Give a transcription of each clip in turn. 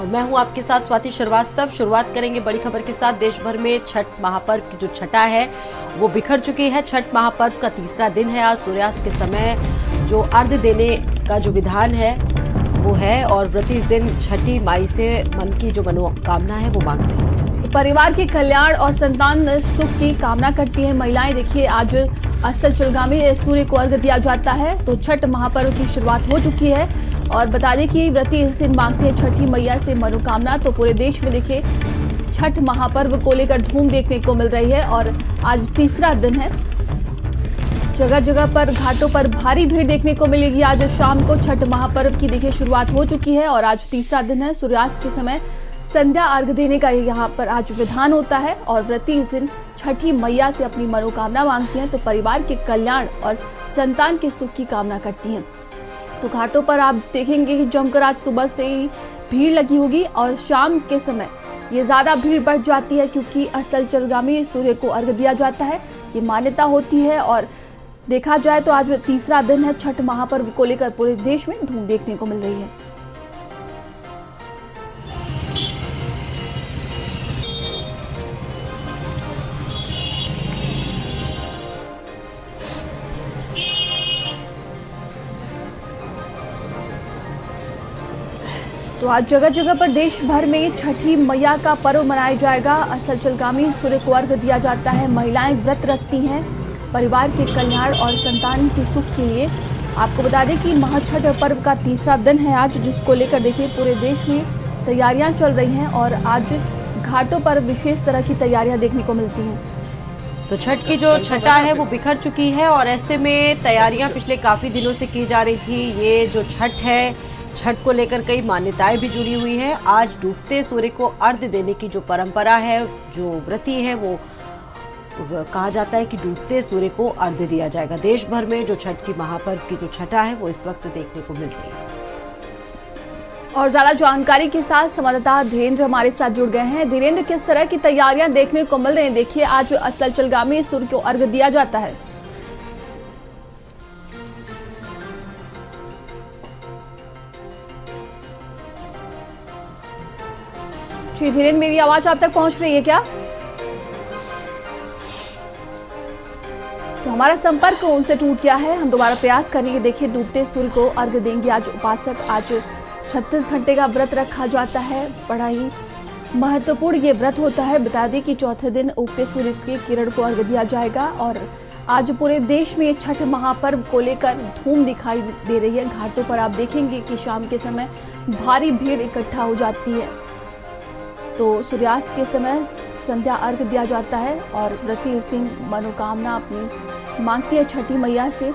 और मैं हूं आपके साथ स्वाति श्रीवास्तव। शुरुआत करेंगे बड़ी खबर के साथ। देश भर में छठ महापर्व की जो छटा है वो बिखर चुकी है। छठ महापर्व का तीसरा दिन है। आज सूर्यास्त के समय जो अर्घ्य देने का जो विधान है वो है और व्रती इस दिन छठी माई से मन की जो मनोकामना है वो मांगते हैं। परिवार के कल्याण और संतान सुख की कामना करती हैं महिलाएं। देखिए, आज अस्ताचलगामी सूर्य को अर्घ्य दिया जाता है तो छठ महापर्व की शुरुआत हो चुकी है। और बता दें कि व्रती इस दिन मांगते हैं छठी मैया से मनोकामना। तो पूरे देश में देखिए छठ महापर्व को लेकर धूम देखने को मिल रही है और आज तीसरा दिन है। जगह जगह पर घाटों पर भारी भीड़ देखने को मिलेगी। आज शाम को छठ महापर्व की देखिए शुरुआत हो चुकी है और आज तीसरा दिन है। सूर्यास्त के समय संध्या अर्घ्य देने का यहाँ पर आज विधान होता है और व्रती इस दिन छठी मैया से अपनी मनोकामना मांगती हैं तो परिवार के कल्याण और संतान के सुख की कामना करती हैं। तो घाटों पर आप देखेंगे कि जमकर आज सुबह से ही भीड़ लगी होगी और शाम के समय ये ज्यादा भीड़ बढ़ जाती है क्योंकि अस्ताचलगामी सूर्य को अर्घ्य दिया जाता है, ये मान्यता होती है। और देखा जाए तो आज तीसरा दिन है। छठ महापर्व को लेकर पूरे देश में धूम देखने को मिल रही है। तो आज जगह जगह पर देश भर में छठी मैया का पर्व मनाया जाएगा। अस्ताचलगामी सूर्य को अर्घ्य दिया जाता है। महिलाएं व्रत रखती हैं परिवार के कल्याण और संतान के सुख के लिए। आपको बता दें कि महाछठ पर्व का तीसरा दिन है आज, जिसको लेकर देखिए पूरे देश में तैयारियां चल रही हैं और आज घाटों पर विशेष तरह की तैयारियां देखने को मिलती हैं। तो छठ की जो छटा है वो बिखर चुकी है और ऐसे में तैयारियां पिछले काफी दिनों से की जा रही थी। ये जो छठ है, छठ को लेकर कई मान्यताएं भी जुड़ी हुई है। आज डूबते सूर्य को अर्घ्य देने की जो परंपरा है, जो व्रती है वो कहा जाता है कि डूबते सूर्य को अर्घ्य दिया जाएगा। देश भर में जो छठ की महापर्व की जो छटा है वो इस वक्त देखने को मिल रही है। और ज्यादा जानकारी के साथ संवाददाता धीरेन्द्र हमारे साथ जुड़ गए हैं। धीरेन्द्र, किस तरह की तैयारियां देखने को मिल रही हैं? देखिए, आज अस्ताचलगामी सूर्य को अर्घ्य दिया जाता है। जी धीरेन्द्र, मेरी आवाज आप तक पहुंच रही है क्या? तो हमारा संपर्क उनसे टूट गया है। हम दोबारा प्रयास करेंगे। देखिए, डूबते सूर्य को अर्घ्य देंगे आज उपासक। आज 36 घंटे का व्रत रखा जाता है। बड़ा ही महत्वपूर्ण ये व्रत होता है। बता दें कि चौथे दिन उगते सूर्य के किरण को अर्घ्य दिया जाएगा और आज पूरे देश में छठ महापर्व को लेकर धूम दिखाई दे रही है। घाटों पर आप देखेंगे कि शाम के समय भारी भीड़ इकट्ठा हो जाती है। तो सूर्यास्त के समय संध्या अर्घ्य दिया जाता है और व्रती इस दिन मनोकामना अपनी मांगती है छठी मैया से।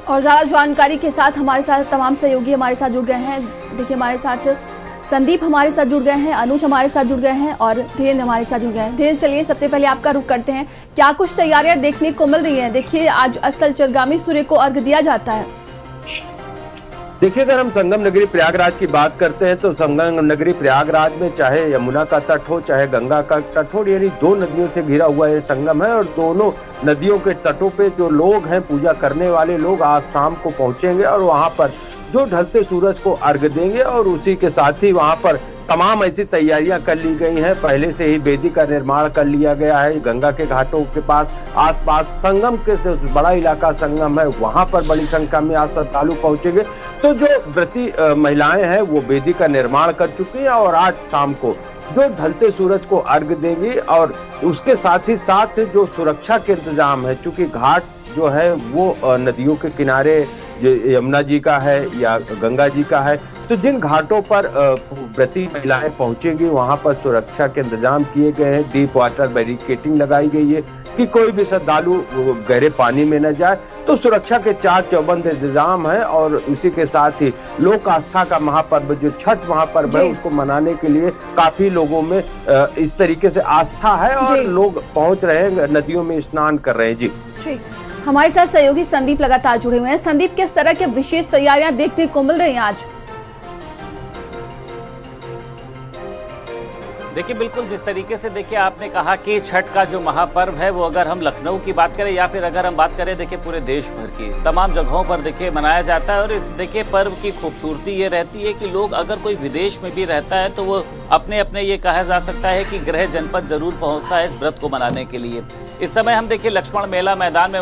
और ज्यादा जानकारी के साथ हमारे साथ तमाम सहयोगी हमारे साथ जुड़ गए हैं। देखिए, हमारे साथ संदीप हमारे साथ जुड़ गए हैं, अनुज हमारे साथ जुड़ गए हैं और धीरेन्द्र हमारे साथ जुड़ गए हैं। धीरेन्द्र, चलिए सबसे पहले आपका रुख करते हैं। क्या कुछ तैयारियां देखने को मिल रही हैं? देखिए, आज अस्ताचलगामी सूर्य को अर्घ्य दिया जाता है। देखिए, अगर हम संगम नगरी प्रयागराज की बात करते हैं तो संगम नगरी प्रयागराज में चाहे यमुना का तट हो चाहे गंगा का तट हो, यानी दो नदियों से घिरा हुआ ये संगम है और दोनों नदियों के तटों पे जो लोग हैं, पूजा करने वाले लोग आज शाम को पहुंचेंगे और वहां पर जो ढलते सूरज को अर्घ्य देंगे और उसी के साथ ही वहां पर तमाम ऐसी तैयारियां कर ली गई हैं। पहले से ही वेदी का निर्माण कर लिया गया है। गंगा के घाटों के पास आसपास संगम के बड़ा इलाका संगम है, वहां पर बड़ी संख्या में आज श्रद्धालु पहुंचेंगे। तो जो व्रती महिलाएं हैं वो वेदी का निर्माण कर चुकी हैं और आज शाम को जो ढलते सूरज को अर्घ्य देंगी और उसके साथ ही साथ जो सुरक्षा के इंतजाम है, चूंकि घाट जो है वो नदियों के किनारे यमुना जी का है या गंगा जी का है, तो जिन घाटों पर व्रती महिलाएं पहुंचेंगी वहां पर सुरक्षा के इंतजाम किए गए हैं। डीप वाटर बैरिकेडिंग लगाई गई है कि कोई भी श्रद्धालु गहरे पानी में न जाए। तो सुरक्षा के चार चौबंद इंतजाम है और उसी के साथ ही लोक आस्था का महापर्व जो छठ महापर्व है उसको मनाने के लिए काफी लोगों में इस तरीके से आस्था है और लोग पहुंच रहे हैं, नदियों में स्नान कर रहे हैं। जी हमारे साथ सहयोगी संदीप लगातार जुड़े हुए हैं। संदीप, किस तरह की विशेष तैयारियां देखने को मिल रही हैं आज? देखिए, बिल्कुल जिस तरीके से देखिए आपने कहा कि छठ का जो महापर्व है वो अगर हम लखनऊ की बात करें या फिर अगर हम बात करें देखिए पूरे देश भर की तमाम जगहों पर देखिए मनाया जाता है। और इस देखिए पर्व की खूबसूरती ये रहती है कि लोग अगर कोई विदेश में भी रहता है तो वो अपने अपने ये कहा जा सकता है कि गृह जनपद जरूर पहुंचता है इस व्रत को मनाने के लिए। इस समय हम देखिए लक्ष्मण मेला मैदान में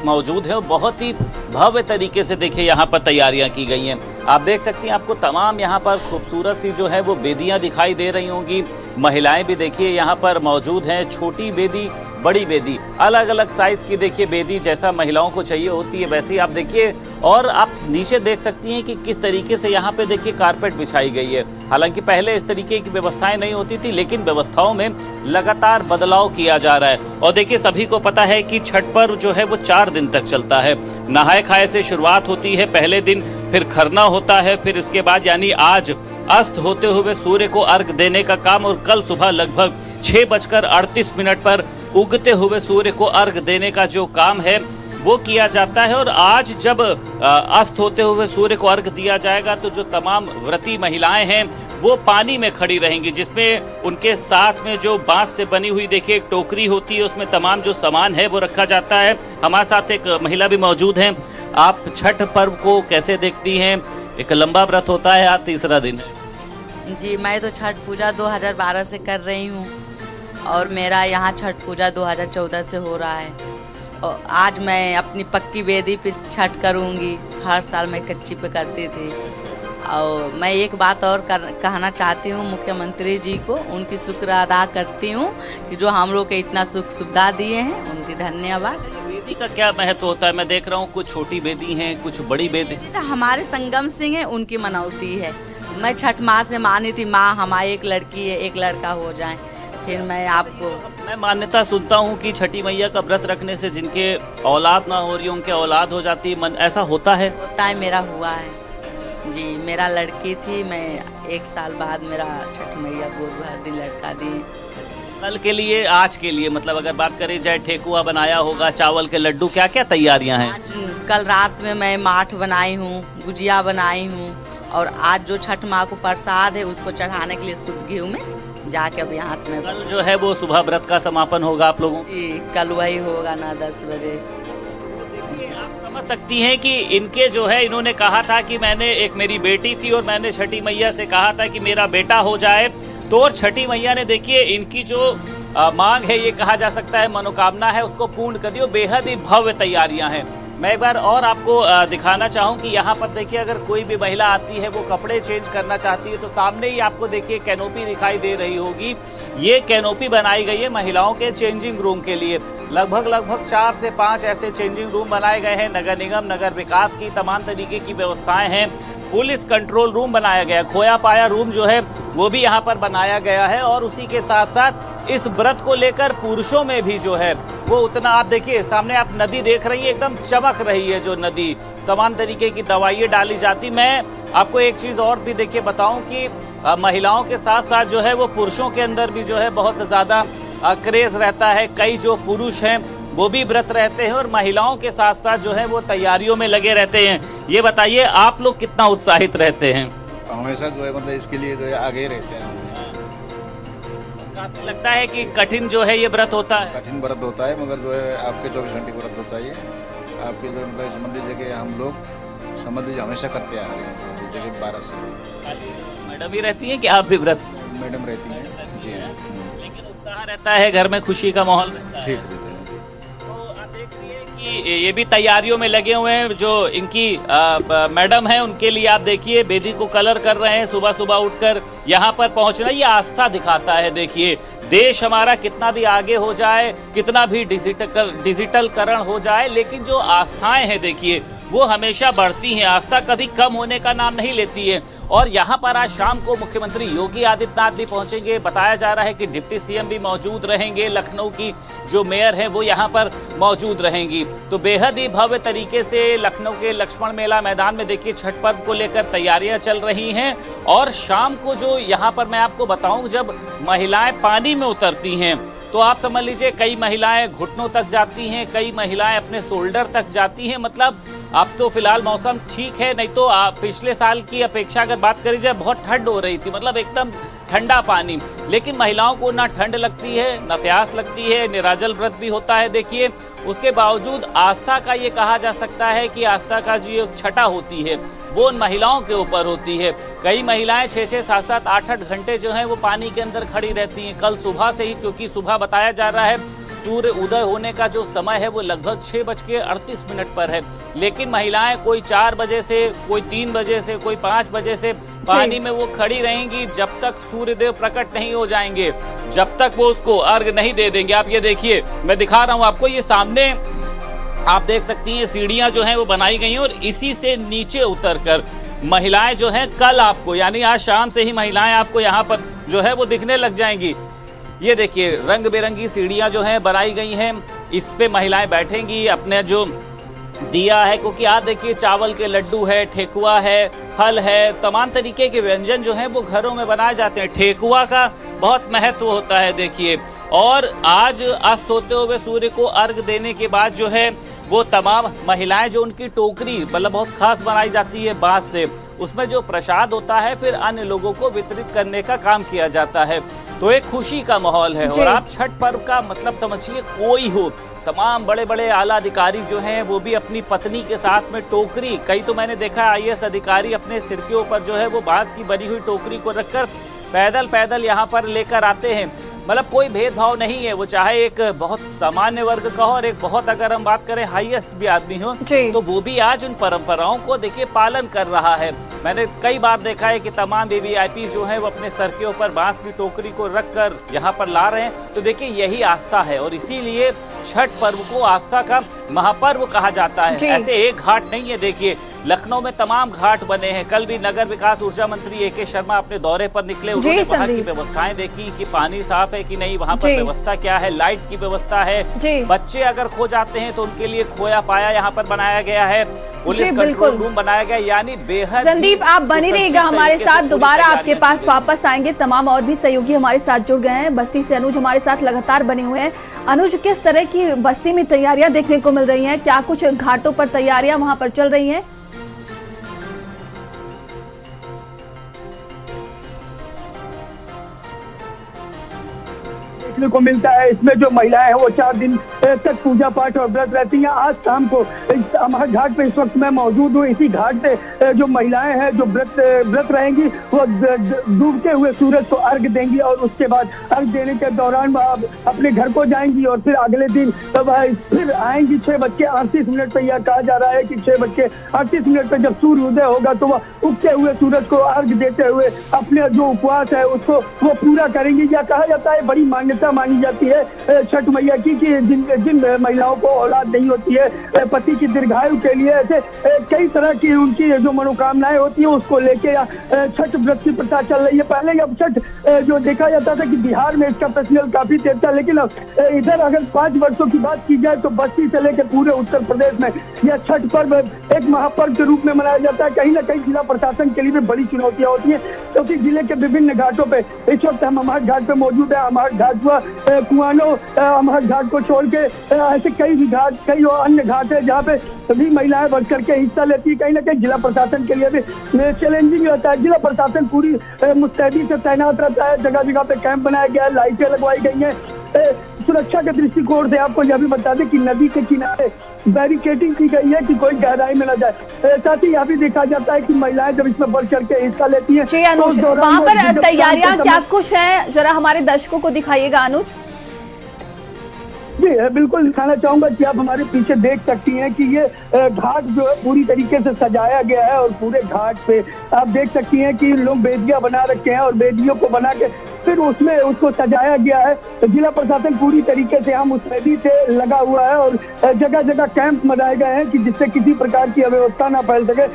मौजूद है और बहुत ही भव्य तरीके से देखिए यहाँ पर तैयारियां की गई हैं। आप देख सकती हैं, आपको तमाम यहाँ पर खूबसूरत सी जो है वो बेदियां दिखाई दे रही होंगी। महिलाएं भी देखिए यहाँ पर मौजूद हैं, छोटी बेदी, बड़ी बेदी, अलग अलग साइज की देखिए बेदी जैसा महिलाओं को चाहिए होती है वैसे ही आप देखिए। और आप नीचे देख सकती हैं कि किस तरीके से यहाँ पे देखिए कारपेट बिछाई गई है। हालांकि पहले इस तरीके की व्यवस्थाएं नहीं होती थी, लेकिन व्यवस्थाओं में लगातार बदलाव किया जा रहा है। और देखिए सभी को पता है कि छठ पर्व जो है वो 4 दिन तक चलता है। नहाए खाए से शुरुआत होती है पहले दिन, फिर खरना होता है, फिर इसके बाद यानी आज अस्त होते हुए सूर्य को अर्घ देने का काम, और कल सुबह लगभग 6:38 पर उगते हुए सूर्य को अर्घ देने का जो काम है वो किया जाता है। और आज जब अस्त होते हुए सूर्य को अर्घ दिया जाएगा तो जो तमाम व्रती महिलाएं हैं वो पानी में खड़ी रहेंगी, जिसमें उनके साथ में जो बांस से बनी हुई देखिए एक टोकरी होती है, उसमें तमाम जो सामान है वो रखा जाता है। हमारे साथ एक महिला भी मौजूद हैं। आप छठ पर्व को कैसे देखती हैं? एक लंबा व्रत होता है, आज तीसरा दिन है। जी, मैं तो छठ पूजा 2012 से कर रही हूँ और मेरा यहाँ छठ पूजा 2014 से हो रहा है। और आज मैं अपनी पक्की बेदी पे छठ करूँगी। हर साल मैं कच्ची पे करती थी। और मैं एक बात और कहना चाहती हूँ मुख्यमंत्री जी को, उनकी शुक्र अदा करती हूँ कि जो हम लोग को इतना सुख सुविधा दिए हैं, उनकी धन्यवाद। बेदी का क्या महत्व होता है? मैं देख रहा हूँ कुछ छोटी बेदी हैं, कुछ बड़ी बेदी। हमारे संगम सिंह है, उनकी मनौती है। मैं छठ माँ से मानी थी, माँ हमारी एक लड़की है, एक लड़का हो जाए। फिर मैं मान्यता सुनता हूँ कि छठी मैया का व्रत रखने से जिनके औलाद ना हो रही, उनके औलाद हो जाती है। ऐसा होता है? होता है, मेरा हुआ है जी। मेरा लड़की थी, मैं 1 साल बाद मेरा छठ मैया गोद भर दी, लड़का दी। कल के लिए, आज के लिए मतलब अगर बात करें जाए, ठेकुआ बनाया होगा, चावल के लड्डू, क्या क्या तैयारियां हैं? कल रात में मैं माठ बनाई हूँ, गुजिया बनाई हूँ, और आज जो छठ माँ को प्रसाद है उसको चढ़ाने के लिए शुद्ध घी में जाके अब यहाँ से मैं कल जो है वो सुबह व्रत का समापन होगा आप लोगों? जी, कल वही होगा ना 10 बजे। आप समझ सकती हैं कि इनके जो है, इन्होंने कहा था कि मैंने एक मेरी बेटी थी और मैंने छठी मैया से कहा था कि मेरा बेटा हो जाए, तो और छठी मैया ने देखिए इनकी जो मांग है, ये कहा जा सकता है मनोकामना है, उसको पूर्ण कर दी। बेहद ही भव्य तैयारियां हैं। मैं एक बार और आपको दिखाना चाहूँ कि यहाँ पर देखिए अगर कोई भी महिला आती है वो कपड़े चेंज करना चाहती है तो सामने ही आपको देखिए कैनोपी दिखाई दे रही होगी। ये कैनोपी बनाई गई है महिलाओं के चेंजिंग रूम के लिए। लगभग 4 से 5 ऐसे चेंजिंग रूम बनाए गए हैं। नगर निगम, नगर विकास की तमाम तरीके की व्यवस्थाएं हैं। पुलिस कंट्रोल रूम बनाया गया, खोया पाया रूम जो है वो भी यहाँ पर बनाया गया है। और उसी के साथ साथ इस व्रत को लेकर पुरुषों में भी जो है वो उतना, आप देखिए सामने आप नदी देख रही है, एकदम चमक रही है जो नदी, तमाम तरीके की दवाइयाँ डाली जाती। मैं आपको एक चीज़ और भी देखिए बताऊं कि महिलाओं के साथ साथ जो है वो पुरुषों के अंदर भी जो है बहुत ज़्यादा क्रेज़ रहता है। कई जो पुरुष हैं वो भी व्रत रहते हैं और महिलाओं के साथ साथ जो है वो तैयारियों में लगे रहते हैं। ये बताइए आप लोग कितना उत्साहित रहते हैं? हमेशा जो है मतलब इसके लिए जो है आगे रहते हैं। काफी लगता है कि कठिन जो है ये व्रत होता है? कठिन व्रत होता है, मगर जो है आपके 24 घंटे व्रत होता है। आपके जो संबंधित जगह हम लोग संबंधित हमेशा करते आ रहे हैं। संबंधित जगह 12 से मैडम भी रहती हैं कि आप भी व्रत? मैडम रहती हैं जी। लेकिन उत्साह रहता है, घर में खुशी का माहौल रहता है। ठीक रहता है। ये भी तैयारियों में लगे हुए हैं। जो इनकी मैडम है उनके लिए आप देखिए बेदी को कलर कर रहे हैं। सुबह सुबह उठकर यहाँ पर पहुँचना ये आस्था दिखाता है। देखिए देश हमारा कितना भी आगे हो जाए, कितना भी डिजिटलकरण हो जाए, लेकिन जो आस्थाएं हैं देखिए वो हमेशा बढ़ती हैं। आस्था कभी कम होने का नाम नहीं लेती है। और यहाँ पर आज शाम को मुख्यमंत्री योगी आदित्यनाथ भी पहुंचेंगे। बताया जा रहा है कि डिप्टी सीएम भी मौजूद रहेंगे। लखनऊ की जो मेयर है वो यहाँ पर मौजूद रहेंगी। तो बेहद ही भव्य तरीके से लखनऊ के लक्ष्मण मेला मैदान में देखिए छठ पर्व को लेकर तैयारियां चल रही हैं। और शाम को जो यहाँ पर मैं आपको बताऊं, जब महिलाएं पानी में उतरती हैं तो आप समझ लीजिए कई महिलाएं घुटनों तक जाती हैं, कई महिलाएं अपने शोल्डर तक जाती हैं। मतलब अब तो फिलहाल मौसम ठीक है, नहीं तो पिछले साल की अपेक्षा अगर बात करी जाए बहुत ठंड हो रही थी, मतलब एकदम ठंडा पानी। लेकिन महिलाओं को ना ठंड लगती है ना प्यास लगती है, निराजल व्रत भी होता है। देखिए उसके बावजूद आस्था का ये कहा जा सकता है कि आस्था का जो ये छठा होती है वो उन महिलाओं के ऊपर होती है। कई महिलाएं 6-6, 7-7, 8-8 घंटे जो है वो पानी के अंदर खड़ी रहती हैं। कल सुबह से ही, क्योंकि सुबह बताया जा रहा है सूर्य उदय होने का जो समय है वो लगभग 6:38 पर है, लेकिन महिलाएं कोई 4 बजे से, कोई 3 बजे से, कोई 5 बजे से पानी में वो खड़ी रहेंगी जब तक सूर्यदेव प्रकट नहीं हो जाएंगे, जब तक वो उसको अर्घ नहीं दे देंगे। आप ये देखिए, मैं दिखा रहा हूं आपको, ये सामने आप देख सकती हैं सीढ़ियां जो हैं वो बनाई गई हैं और इसी से नीचे उतरकर महिलाएं जो हैं कल आपको, यानी आज शाम से ही महिलाएं आपको यहाँ पर जो है वो दिखने लग जाएंगी। ये देखिए रंग बिरंगी सीढ़ियां जो हैं बनाई गई हैं, इस पे महिलाएं बैठेंगी। अपने जो दिया है, क्योंकि आप देखिए चावल के लड्डू है, ठेकुआ है, फल है, तमाम तरीके के व्यंजन जो हैं वो घरों में बनाए जाते हैं। ठेकुआ का बहुत महत्व होता है देखिए। और आज अस्त होते हुए सूर्य को अर्घ देने के बाद जो है वो तमाम महिलाएं जो उनकी टोकरी मतलब बहुत खास बनाई जाती है बांस से, उसमें जो प्रसाद होता है फिर अन्य लोगों को वितरित करने का काम किया जाता है। तो एक खुशी का माहौल है। और आप छठ पर्व का मतलब समझिए कोई हो, तमाम बड़े बड़े आला अधिकारी जो हैं वो भी अपनी पत्नी के साथ में टोकरी, कई तो मैंने देखा IAS अधिकारी अपने सिर के ऊपर जो है वो बांस की बनी हुई टोकरी को रखकर पैदल पैदल यहाँ पर लेकर आते हैं। मतलब कोई भेदभाव नहीं है, वो चाहे एक बहुत सामान्य वर्ग का हो और एक बहुत, अगर हम बात करें हाईएस्ट भी आदमी हो, तो वो भी आज उन परंपराओं को देखिए पालन कर रहा है। मैंने कई बार देखा है कि तमाम VVIP जो है वो अपने सर के ऊपर बांस की टोकरी को रखकर यहाँ पर ला रहे हैं। तो देखिए यही आस्था है और इसीलिए छठ पर्व को आस्था का महापर्व कहा जाता है। ऐसे एक घाट नहीं है, देखिए लखनऊ में तमाम घाट बने हैं। कल भी नगर विकास ऊर्जा मंत्री AK शर्मा अपने दौरे पर निकले, उन्होंने वहाँ की व्यवस्थाएं देखी कि पानी साफ है कि नहीं, वहाँ पर व्यवस्था क्या है, लाइट की व्यवस्था है, बच्चे अगर खो जाते हैं तो उनके लिए खोया पाया यहाँ पर बनाया गया है, पुलिस कंट्रोल रूम बनाया गया, यानी बेहद। संदीप आप बनी रहिएगा हमारे साथ, दोबारा आपके पास वापस आएंगे। तमाम और भी सहयोगी हमारे साथ जुड़ गए हैं। बस्ती से अनुज हमारे साथ लगातार बने हुए हैं। अनुज, किस तरह की बस्ती में तैयारियां देखने को मिल रही हैं? क्या कुछ घाटों पर तैयारियां वहां पर चल रही हैं? देखने को मिलता है इसमें जो महिलाएं हैं वो 4 दिन तक पूजा पाठ और व्रत रहती हैं। आज शाम को अमर घाट पे इस वक्त मैं मौजूद हूँ। इसी घाट पे जो महिलाएं हैं जो व्रत रहेंगी वो डूबते हुए सूरज को अर्घ देंगी और उसके बाद अर्घ देने के दौरान अपने घर को जाएंगी और फिर अगले दिन फिर आएंगी 6:38 पे। यह कहा जा रहा है कि 6:38 पे जब सूर्य उदय होगा तो वह उगते हुए सूरज को अर्घ देते हुए अपने जो उपवास है उसको वो पूरा करेंगी। यह कहा जाता है, बड़ी मान्यता मानी जाती है छठ मैया की कि जिन महिलाओं को औलाद नहीं होती है, पति की दीर्घायु के लिए ऐसे कई तरह की उनकी जो मनोकामनाएं होती है उसको लेके छठ व्रत की प्रथा चल रही है। पहले अब छठ जो देखा जाता था कि बिहार में इसका प्रचलन काफी तेज था, लेकिन इधर अगर 5 वर्षों की बात की जाए तो बस्ती से लेकर पूरे उत्तर प्रदेश में यह छठ पर्व एक महापर्व के रूप में मनाया जाता है। कहीं ना कहीं जिला प्रशासन के लिए भी बड़ी चुनौतियां होती है, क्योंकि जिले के विभिन्न घाटों पे इस वक्त हम अमर घाट पे मौजूद है। अमर घाट हुआ, कुआनो, अमर घाट को छोड़ के ऐसे कई घाट, कई अन्य घाट है जहाँ पे सभी महिलाएं बढ़ करके हिस्सा लेती है। कहीं ना कहीं जिला प्रशासन के लिए भी चैलेंजिंग रहता है। जिला प्रशासन पूरी मुस्तैदी से तैनात रहता है, जगह जगह पे कैंप बनाया गया है, लाइटें लगवाई गई हैं। सुरक्षा के दृष्टिकोण से आपको यह भी बता दें कि नदी के किनारे बैरिकेडिंग की गई है कि कोई गहराई में न जाए। साथ ही यहाँ भी देखा जाता है कि महिलाएं जब इसमें बढ़ चढ़ के हिस्सा लेती हैं तो वहाँ पर तैयारियां क्या कुछ है, जरा हमारे दर्शकों को दिखाइएगा अनुज। जी बिल्कुल दिखाना चाहूंगा कि आप हमारे पीछे देख सकती हैं कि ये घाट जो है पूरी तरीके से सजाया गया है और पूरे घाट पे आप देख सकती हैं कि लोग बेदियां बना रखे हैं और बेदियों को बना के फिर उसमें उसको सजाया गया है। तो जिला प्रशासन पूरी तरीके से हम मुस्तैदी से लगा हुआ है और जगह जगह कैंप बनाए गए हैं कि जिससे किसी प्रकार की अव्यवस्था ना फैल सके।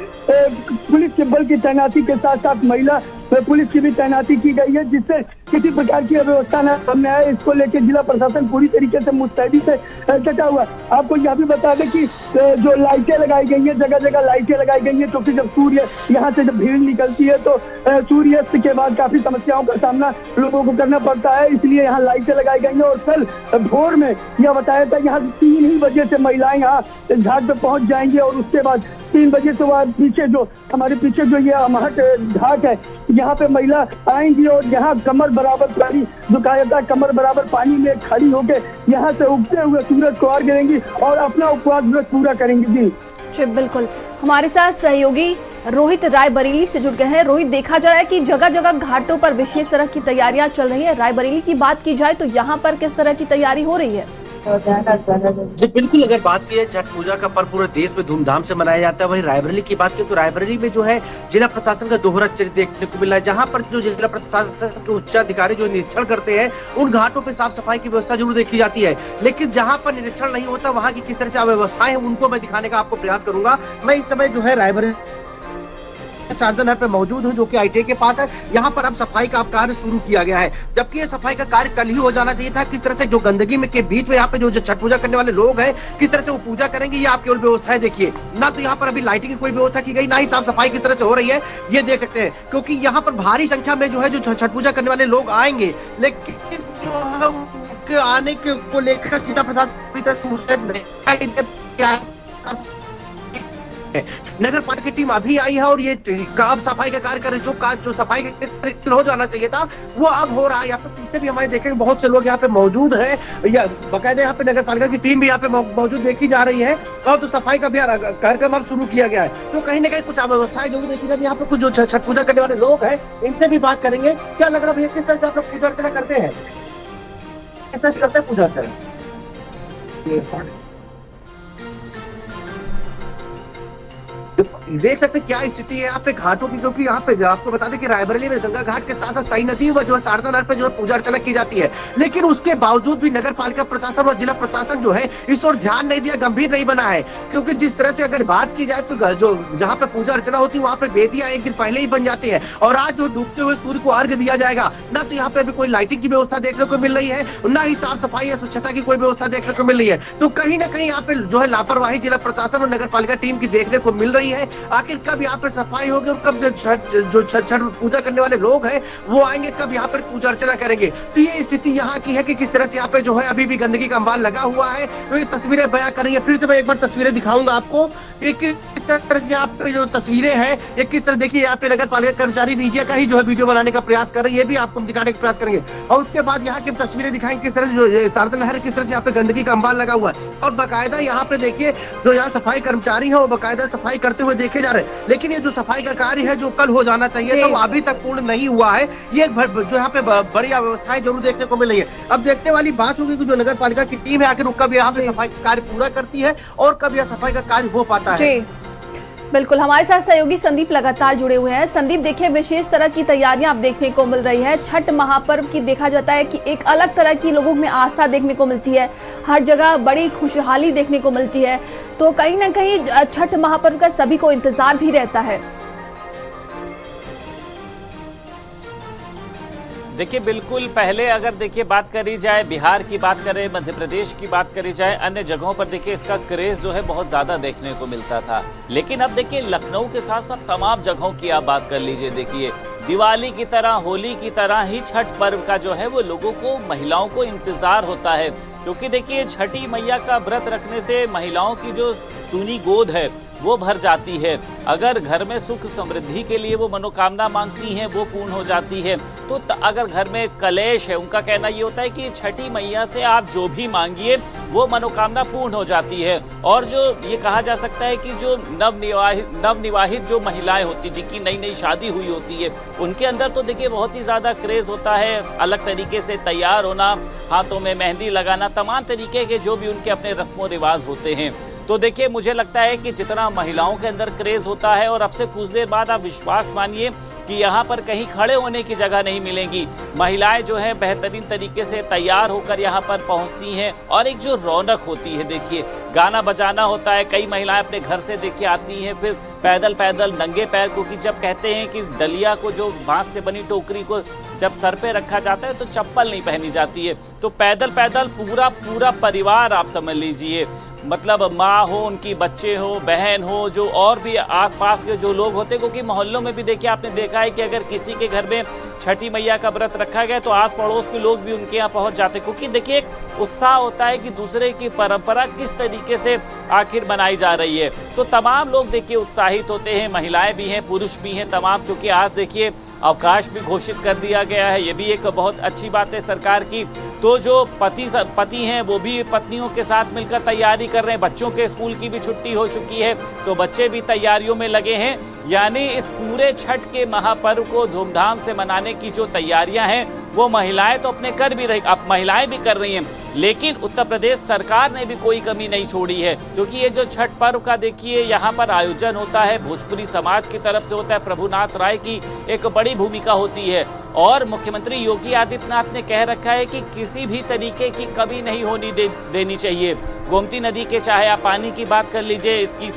पुलिस के बल की तैनाती के साथ साथ महिला पुलिस की भी तैनाती की गई है, जिससे किसी प्रकार की अव्यवस्था न सामने आए, इसको लेकर जिला प्रशासन पूरी तरीके से मुस्तैदी से डटा हुआ। आपको यह भी बता दें कि जो लाइटें लगाई गई हैं, जगह जगह लाइटें लगाई गई हैं, क्योंकि जब सूर्य यहाँ से जब भीड़ निकलती है तो सूर्यास्त के बाद काफी समस्याओं का सामना लोगों को करना पड़ता है, इसलिए यहाँ लाइटें लगाई गई हैं। और कल भोर में यह बताया था यहाँ 3 ही बजे से महिलाएं यहाँ घाट पे पहुंच जाएंगी और उसके बाद 3 बजे से बाद पीछे जो हमारे पीछे जो ये अमहट घाट है, यहाँ पे महिला आएंगी और यहाँ कमर बराबर पानी दुकायता कमर बराबर पानी में खड़ी होकर यहाँ से उगते हुए सूरज को अर्घ देंगी और अपना उपवास व्रत पूरा करेंगी। जी बिल्कुल, हमारे साथ सहयोगी रोहित रायबरेली से जुड़ गए हैं। रोहित, देखा जा रहा है कि जगह जगह घाटों पर विशेष तरह की तैयारियां चल रही है। रायबरेली की बात की जाए तो यहाँ पर किस तरह की तैयारी हो रही है? जी बिल्कुल, अगर बात की जाए छठ पूजा का पर्व पूरे देश में धूमधाम से मनाया जाता है, वहीं रायबरेली की बात की तो रायबरेली में जो है जिला प्रशासन का दोहरा चरित्र देखने को मिला है, जहां पर जो जिला प्रशासन के उच्चाधिकारी जो निरीक्षण करते हैं उन घाटों पे साफ सफाई की व्यवस्था जरूर देखी जाती है, लेकिन जहां पर निरीक्षण नहीं होता वहां की किस तरह से अव्यवस्थाएं हैं उनको मैं दिखाने का आपको प्रयास करूंगा। मैं इस समय जो है रायबरेली शारदा नहर पे मौजूद हूँ, जो कि ITA के पास है। यहाँ पर अब सफाई का कार्य शुरू किया गया है, जबकि ये सफाई का कार्य कल ही हो जाना चाहिए था। किस तरह से जो गंदगी में के बीच में यहाँ पे जो छठ पूजा करने वाले लोग हैं किस तरह से वो पूजा करेंगे, ये आप केवल व्यवस्थाएं देखिए। ना तो यहाँ पर अभी लाइटिंग की कोई व्यवस्था की गई, ना ही साफ सफाई किस तरह से हो रही है ये देख सकते हैं, क्योंकि यहाँ पर भारी संख्या में जो है जो छठ पूजा करने वाले लोग आएंगे, लेकिन जो है उनके आने को लेकर जिला प्रशासन पूरी तरह से मुस्तैद नहीं। नगर पालिका की टीम अभी आई है और ये अब सफाई का कार्य करे, जो सफाई का हो जाना चाहिए था वो अब हो रहा है। यहाँ पे पीछे भी हमारे देखेंगे बहुत से लोग यहाँ पे मौजूद हैं, बकायदे यहाँ पे नगर पालिका की टीम भी यहाँ पे मौजूद देखी जा रही है और तो सफाई का भी कार्यक्रम अब शुरू किया गया है। तो कहीं ना कहीं कुछ अव्यवस्थाएं जो देखी जाती है, यहाँ पे कुछ जो छठ पूजा करने वाले लोग हैं इनसे भी बात करेंगे। क्या लग रहा है भैया, किस तरह से आप लोग पूजा अर्चना करते हैं, किस तरह से करते हैं पूजा अर्चना? देख सकते हैं क्या स्थिति है यहाँ पे घाटों की, क्योंकि यहाँ पे आपको बता दें कि रायबरेली में गंगा घाट के साथ साथ सई नदी व जो है शारदा नहर पे जो है पूजा अर्चना की जाती है, लेकिन उसके बावजूद भी नगर पालिका प्रशासन व जिला प्रशासन जो है इस ओर ध्यान नहीं दिया, गंभीर नहीं बना है। क्योंकि जिस तरह से अगर बात की जाए तो जो जहाँ पे पूजा अर्चना होती है वहाँ पे वेदियां एक दिन पहले ही बन जाती है और आज जो डूबते हुए सूर्य को अर्घ दिया जाएगा, ना तो यहाँ पे अभी कोई लाइटिंग की व्यवस्था देखने को मिल रही है, ना ही साफ सफाई या स्वच्छता की कोई व्यवस्था देखने को मिल रही है। तो कहीं ना कहीं यहाँ पे जो है लापरवाही जिला प्रशासन और नगर पालिका टीम की देखने को मिल रही है। आखिर कब यहाँ पर सफाई होगी और कब जो छठ पूजा करने वाले लोग हैं वो आएंगे, कब यहाँ पर पूजा अर्चना करेंगे? तो ये स्थिति यहाँ की है कि किस तरह से यहाँ पे जो है अभी भी गंदगी का अंबार लगा हुआ है। तो ये तस्वीरें बयां करेंगे, फिर से मैं एक बार तस्वीरें दिखाऊंगा आपको, किस तरह से यहाँ पे जो तस्वीरें हैं ये किस तरह, देखिए यहाँ पे नगर पालिका कर्मचारी मीडिया का ही जो है वीडियो बनाने का प्रयास कर रहे हैं, ये भी आपको दिखाने का प्रयास करेंगे और उसके बाद यहाँ की तस्वीरें दिखाएंगे किस तरह से जो शारदा नहर किस तरह से यहाँ पे गंदगी का अंबार लगा हुआ है। और बाकायदा यहाँ पे देखिए जो यहाँ सफाई कर्मचारी है वो बाकायदा सफाई करते हुए देखे जा रहे हैं, लेकिन ये जो सफाई का कार्य है जो कल हो जाना चाहिए था वो अभी तक पूर्ण नहीं हुआ है। ये जो यहाँ पे बड़ी अव्यवस्थाएं जरूर देखने को मिल रही है। अब देखने वाली बात होगी कि जो नगर पालिका की टीम है आखिर कब यहाँ पे सफाई का कार्य पूरा करती है और कब यह सफाई का कार्य हो पाता है। बिल्कुल, हमारे साथ सहयोगी संदीप लगातार जुड़े हुए हैं। संदीप, देखिए विशेष तरह की तैयारियां अब देखने को मिल रही है। छठ महापर्व की देखा जाता है कि एक अलग तरह की लोगों में आस्था देखने को मिलती है, हर जगह बड़ी खुशहाली देखने को मिलती है, तो कहीं ना कहीं छठ महापर्व का सभी को इंतजार भी रहता है। देखिए बिल्कुल, पहले अगर देखिए बात करी जाए बिहार की बात करें, मध्य प्रदेश की बात करी जाए, अन्य जगहों पर देखिए इसका क्रेज जो है बहुत ज्यादा देखने को मिलता था, लेकिन अब देखिए लखनऊ के साथ साथ तमाम जगहों की आप बात कर लीजिए, देखिए दिवाली की तरह होली की तरह ही छठ पर्व का जो है वो लोगों को, महिलाओं को इंतजार होता है, क्योंकि देखिए छठी मैया का व्रत रखने से महिलाओं की जो सूनी गोद है वो भर जाती है। अगर घर में सुख समृद्धि के लिए वो मनोकामना मांगती हैं वो पूर्ण हो जाती है। तो अगर घर में कलेश है, उनका कहना ये होता है कि छठी मैया से आप जो भी मांगिए वो मनोकामना पूर्ण हो जाती है। और जो ये कहा जा सकता है कि जो नवनिवाहित जो महिलाएं होती, जिनकी नई नई शादी हुई होती है, उनके अंदर तो देखिए बहुत ही ज़्यादा क्रेज़ होता है, अलग तरीके से तैयार होना, हाथों में मेहंदी लगाना, तमाम तरीके के जो भी उनके अपने रस्मों रिवाज होते हैं। तो देखिए मुझे लगता है कि जितना महिलाओं के अंदर क्रेज होता है, और अब से कुछ देर बाद आप विश्वास मानिए कि यहाँ पर कहीं खड़े होने की जगह नहीं मिलेंगी। महिलाएं जो है बेहतरीन तरीके से तैयार होकर यहाँ पर पहुँचती हैं, और एक जो रौनक होती है, देखिए गाना बजाना होता है, कई महिलाएं अपने घर से देखिए आती हैं, फिर पैदल पैदल नंगे पैर, क्योंकि जब कहते हैं कि डलिया को, जो बांस से बनी टोकरी को जब सर पे रखा जाता है तो चप्पल नहीं पहनी जाती है, तो पैदल पैदल पूरा परिवार आप समझ लीजिए, मतलब माँ हो, उनकी बच्चे हो, बहन हो, जो और भी आसपास के जो लोग होते, क्योंकि मोहल्लों में भी देखिए आपने देखा है कि अगर किसी के घर में छठी मैया का व्रत रखा गया तो आस पड़ोस के लोग भी उनके यहाँ पहुँच जाते, क्योंकि देखिए एक उत्साह होता है कि दूसरे की परंपरा किस तरीके से आखिर बनाई जा रही है। तो तमाम लोग देखिए उत्साहित होते हैं, महिलाएं भी हैं, पुरुष भी हैं तमाम, क्योंकि आज देखिए अवकाश भी घोषित कर दिया गया है, ये भी एक बहुत अच्छी बात है सरकार की। तो जो पति हैं वो भी पत्नियों के साथ मिलकर तैयारी कर रहे हैं, बच्चों के स्कूल की भी छुट्टी हो चुकी है तो बच्चे भी तैयारियों में लगे हैं, यानी इस पूरे छठ के महापर्व को धूमधाम से मनाने की जो तैयारियां हैं वो महिलाएं तो अपने कर भी रही, अब महिलाएं भी कर रही हैं, लेकिन उत्तर प्रदेश सरकार ने भी कोई कमी नहीं छोड़ी है, क्योंकि ये जो छठ पर्व का देखिए यहाँ पर आयोजन होता है, भोजपुरी समाज की तरफ से होता है, प्रभुनाथ राय की एक बड़ी भूमिका होती है, और मुख्यमंत्री योगी आदित्यनाथ ने कह रखा है कि किसी भी तरीके की कमी नहीं होनी देनी चाहिए। गोमती नदी के चाहे आप पानी की बात कर लीजिए, इसकी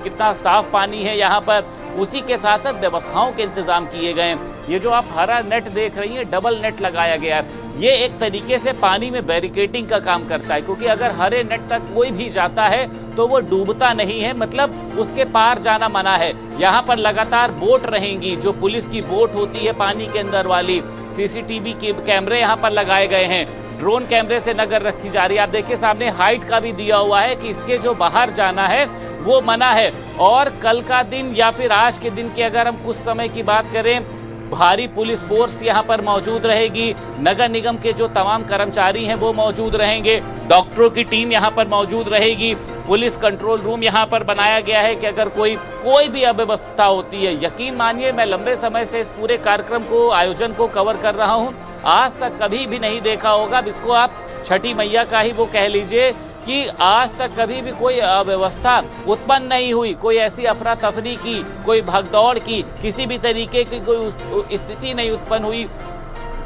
कितना साफ पानी है यहाँ पर, उसी के साथ साथ व्यवस्थाओं के इंतजाम किए गए हैं। ये जो आप हरा नेट देख रही हैं, डबल नेट लगाया गया है, ये एक तरीके से पानी में बैरिकेडिंग का काम करता है, क्योंकि अगर हरे नेट तक कोई भी जाता है तो वो डूबता नहीं है, मतलब उसके पार जाना मना है। यहाँ पर लगातार बोट रहेंगी, जो पुलिस की बोट होती है पानी के अंदर वाली, सीसीटीवी के कैमरे यहाँ पर लगाए गए हैं, ड्रोन कैमरे से नजर रखी जा रही है। आप देखिए सामने हाइट का भी दिया हुआ है कि इसके जो बाहर जाना है वो मना है। और कल का दिन या फिर आज के दिन की अगर हम कुछ समय की बात करें, भारी पुलिस फोर्स यहाँ पर मौजूद रहेगी, नगर निगम के जो तमाम कर्मचारी हैं वो मौजूद रहेंगे, डॉक्टरों की टीम यहाँ पर मौजूद रहेगी, पुलिस कंट्रोल रूम यहाँ पर बनाया गया है कि अगर कोई भी अव्यवस्था होती है, यकीन मानिए मैं लंबे समय से इस पूरे कार्यक्रम को, आयोजन को कवर कर रहा हूँ, आज तक कभी भी नहीं देखा होगा, इसको आप छठी मैया का ही वो कह लीजिए कि आज तक कभी भी कोई अव्यवस्था उत्पन्न नहीं हुई, कोई ऐसी अफरा तफरी की, कोई भगदौड़ की, किसी भी तरीके की कोई स्थिति नहीं उत्पन्न हुई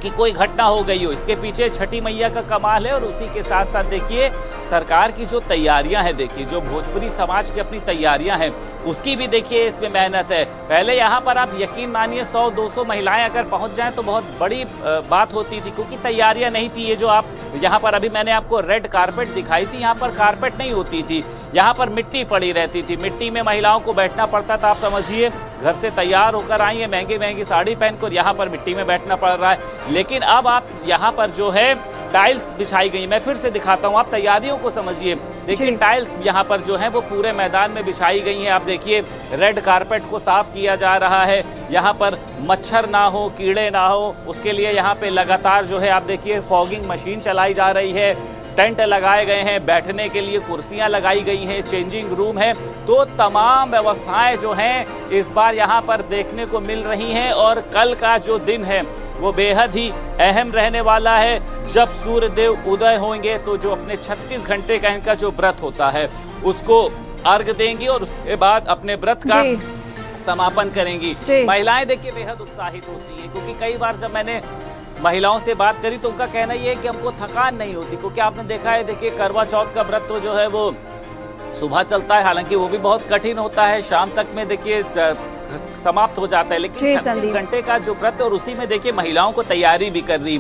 कि कोई घटना हो गई हो। इसके पीछे छठी मैया का कमाल है, और उसी के साथ साथ देखिए सरकार की जो तैयारियां हैं, देखिए जो भोजपुरी समाज की अपनी तैयारियां हैं उसकी भी देखिए इसमें मेहनत है। पहले यहाँ पर आप यकीन मानिए 100-200 महिलाएं अगर पहुँच जाएं तो बहुत बड़ी बात होती थी, क्योंकि तैयारियां नहीं थी। ये जो आप यहाँ पर अभी मैंने आपको रेड कारपेट दिखाई थी, यहाँ पर कारपेट नहीं होती थी, यहाँ पर मिट्टी पड़ी रहती थी, मिट्टी में महिलाओं को बैठना पड़ता था। आप समझिए घर से तैयार होकर आई है, महंगी साड़ी पहनकर, यहाँ पर मिट्टी में बैठना पड़ रहा है। लेकिन अब आप यहाँ पर जो है टाइल्स बिछाई गई, मैं फिर से दिखाता हूँ, आप तैयारियों को समझिए। देखिए टाइल्स यहाँ पर जो है वो पूरे मैदान में बिछाई गई हैं। आप देखिए रेड कारपेट को साफ किया जा रहा है, यहाँ पर मच्छर ना हो, कीड़े ना हो, उसके लिए यहाँ पे लगातार जो है आप देखिए फॉगिंग मशीन चलाई जा रही है, टेंट लगाए गए हैं, बैठने के लिए कुर्सियां लगाई गई हैं, चेंजिंग रूम है, तो तमाम व्यवस्थाएं जो हैं इस बार यहाँ पर देखने को मिल रही हैं। और कल का जो दिन है वो बेहद ही अहम रहने वाला है, जब सूर्य देव उदय होंगे तो जो अपने 36 घंटे का इनका जो व्रत होता है उसको अर्घ देंगी और उसके बाद अपने व्रत का समापन करेंगी। महिलाएं देखिए बेहद उत्साहित होती है, क्योंकि कई बार जब मैंने महिलाओं से बात करी तो उनका कहना ये है कि हमको थकान नहीं होती, क्योंकि आपने देखा है देखिए करवा चौथ का व्रत तो जो है वो सुबह चलता है, हालांकि वो भी बहुत कठिन होता है, शाम तक में देखिए समाप्त हो जाता है, लेकिन 36 घंटे का जो व्रत, और उसी में देखिए महिलाओं को तैयारी भी कर रही,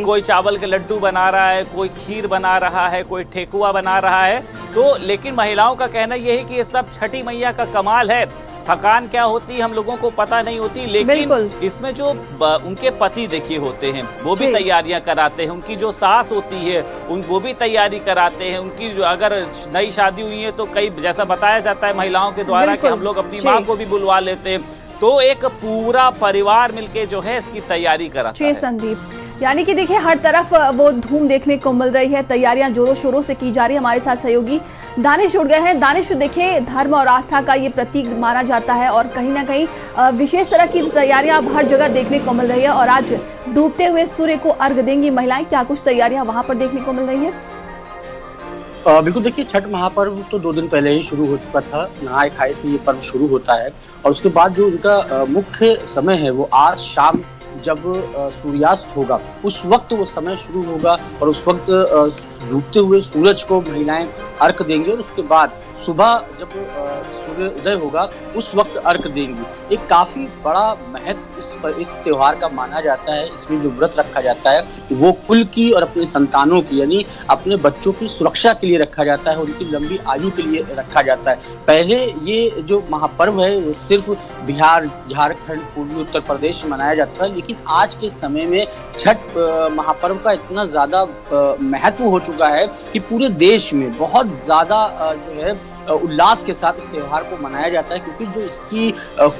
कोई चावल के लड्डू बना रहा है, कोई खीर बना रहा है, कोई ठेकुआ बना रहा है। तो लेकिन महिलाओं का कहना यह है कि ये सब छठी मैया का कमाल है, थकान क्या होती है हम लोगों को पता नहीं होती, लेकिन इसमें जो उनके पति देखिए होते हैं वो भी तैयारियां कराते हैं, उनकी जो सास होती है वो भी तैयारी कराते हैं, उनकी अगर नई शादी हुई है तो कई जैसा बताया जाता है महिलाओं के द्वारा कि हम लोग अपनी माँ को भी बुलवा लेते हैं, तो एक पूरा परिवार मिलके जो है इसकी तैयारी कराता है। संदीप, यानी कि देखिए हर तरफ वो धूम देखने को मिल रही है, तैयारियां जोरों शोरों से की जा रही है। हमारे साथ सहयोगी दानिश जुड़ गए हैं। दानिश, देखिए धर्म और आस्था का ये प्रतीक माना जाता है और कहीं ना कहीं विशेष तरह की तैयारियां अब हर जगह देखने को मिल रही है, और आज डूबते हुए सूर्य को अर्घ देंगी महिलाएं, क्या कुछ तैयारियां वहां पर देखने को मिल रही है? बिल्कुल, देखिए छठ महापर्व तो 2 दिन पहले ही शुरू हो चुका था। नहाय खाए से ये पर्व शुरू होता है और उसके बाद जो उनका मुख्य समय है वो आज शाम जब सूर्यास्त होगा उस वक्त वो समय शुरू होगा और उस वक्त डूबते हुए सूरज को महिलाएं अर्घ देंगी और उसके बाद सुबह जब सूर्य उदय होगा उस वक्त अर्घ देंगी। एक काफी बड़ा महत्व इस त्योहार का माना जाता है। इसमें जो व्रत रखा जाता है वो कुल की और अपने संतानों की यानी अपने बच्चों की सुरक्षा के लिए रखा जाता है, उनकी लंबी आयु के लिए रखा जाता है। पहले ये जो महापर्व है वो सिर्फ बिहार, झारखंड, पूर्वी उत्तर प्रदेश में मनाया जाता था, लेकिन आज के समय में छठ महापर्व का इतना ज्यादा महत्व हो चुका है कि पूरे देश में बहुत ज्यादा जो है उल्लास के साथ इस त्योहार को मनाया जाता है, क्योंकि जो इसकी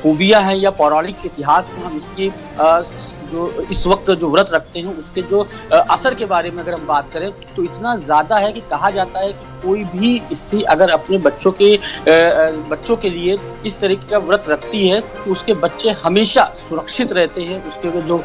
खूबियां हैं या पौराणिक इतिहास में हम इसकी जो इस वक्त जो व्रत रखते हैं उसके जो असर के बारे में अगर हम बात करें तो इतना ज्यादा है कि कहा जाता है कि कोई भी स्त्री अगर अपने बच्चों के लिए इस तरीके का व्रत रखती है तो उसके बच्चे हमेशा सुरक्षित रहते हैं, उसके जो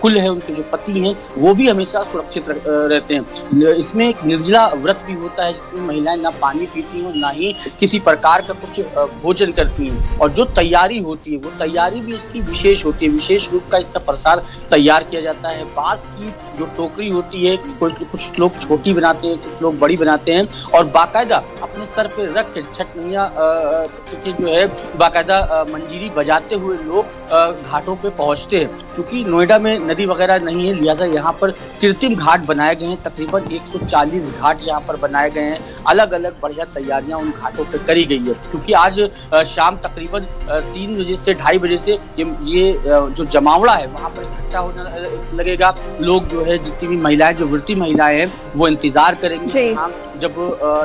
कुल है, उनके जो पति हैं वो भी हमेशा सुरक्षित रहते हैं। इसमें एक निर्जला व्रत भी होता है जिसमें महिलाएं ना पानी पीती हैं ना ही किसी प्रकार का कुछ भोजन करती हैं, और जो तैयारी होती है वो तैयारी भी इसकी विशेष होती है। विशेष रूप का इसका प्रसाद तैयार किया जाता है। बांस की जो टोकरी होती है कुछ लोग छोटी बनाते हैं, कुछ लोग बड़ी बनाते हैं और बाकायदा अपने सर पे रख के छठ मैया के जो है बाकायदा मंजीरी बजाते हुए लोग घाटों पे पहुंचते हैं। क्योंकि नोएडा में नदी वगैरह नहीं है, लिहाजा यहाँ पर कृत्रिम घाट बनाए गए हैं। तकरीबन 140 घाट यहाँ पर बनाए गए हैं। अलग अलग बढ़िया तैयारियां उन घाटों पे करी गई है, क्योंकि आज शाम तकरीबन 3 बजे से 2:30 बजे से ये जो जमावड़ा है वहाँ पर इकट्ठा होने लगेगा। लोग जो है जितनी भी महिलाएं जो व्रती महिलाएं हैं वो इंतजार करेंगे जब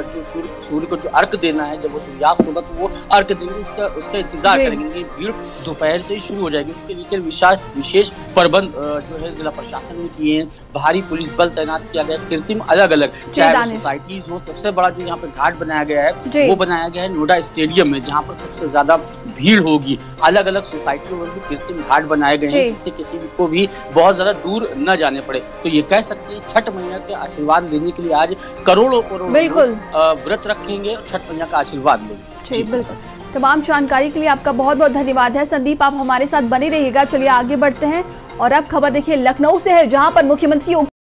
जो सूर्य को जो अर्घ देना है, जब वो सूर्यास्त होगा तो वो अर्घ देंगे, उसका इंतजार करेंगे। भीड़ दोपहर से ही शुरू हो जाएगी। उसके लिए विशेष प्रबंध जो है जिला प्रशासन ने किए हैं। भारी पुलिस बल तैनात किया गया। कृत्रिम अलग अलग चाहे सोसाइटीज हो, सबसे बड़ा जो यहाँ पे घाट बनाया गया है वो बनाया गया है नोएडा स्टेडियम में, जहाँ पर सबसे ज्यादा भीड़ होगी। अलग अलग सोसाइटियों में भी कृत्रिम घाट बनाए गए हैं जिससे किसी को भी बहुत ज्यादा दूर न जाने पड़े। तो ये कह सकते हैं छठ मैया के आशीर्वाद लेने के लिए आज करोड़ों व्रत रखेंगे और छठ मैया का आशीर्वाद लेंगे। बिल्कुल। तमाम जानकारी के लिए आपका बहुत बहुत धन्यवाद है संदीप, आप हमारे साथ बने रहिएगा। चलिए आगे बढ़ते हैं और अब खबर देखिए लखनऊ से है, जहां पर मुख्यमंत्री